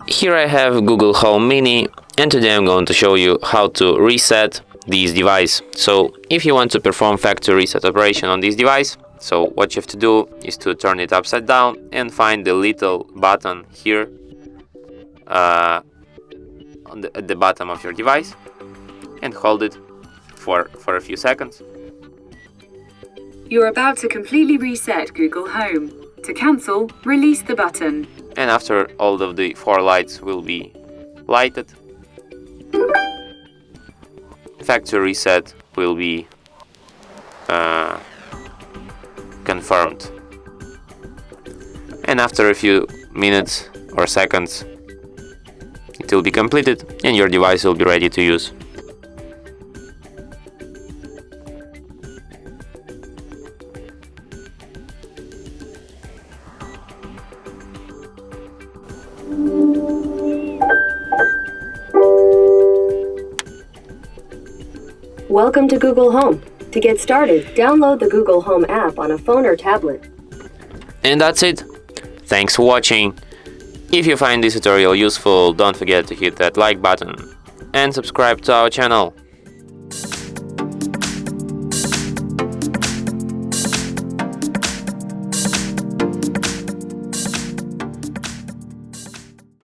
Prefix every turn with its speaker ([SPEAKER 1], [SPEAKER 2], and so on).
[SPEAKER 1] Here I have Google Home Mini, and today I'm going to show you how to reset this device. So if you want to perform factory reset operation on this device, so what you have to do is to turn it upside down and find the little button here at the bottom of your device and hold it for a few seconds.
[SPEAKER 2] You're about to completely reset Google Home. To cancel, release the button.
[SPEAKER 1] And after all of the 4 lights will be lighted, factory reset will be confirmed. And after a few minutes or seconds, it will be completed and your device will be ready to use.
[SPEAKER 3] Welcome to Google Home. To get started, download the Google Home app on a phone or tablet.
[SPEAKER 1] And that's it. Thanks for watching. If you find this tutorial useful, don't forget to hit that like button and subscribe to our channel.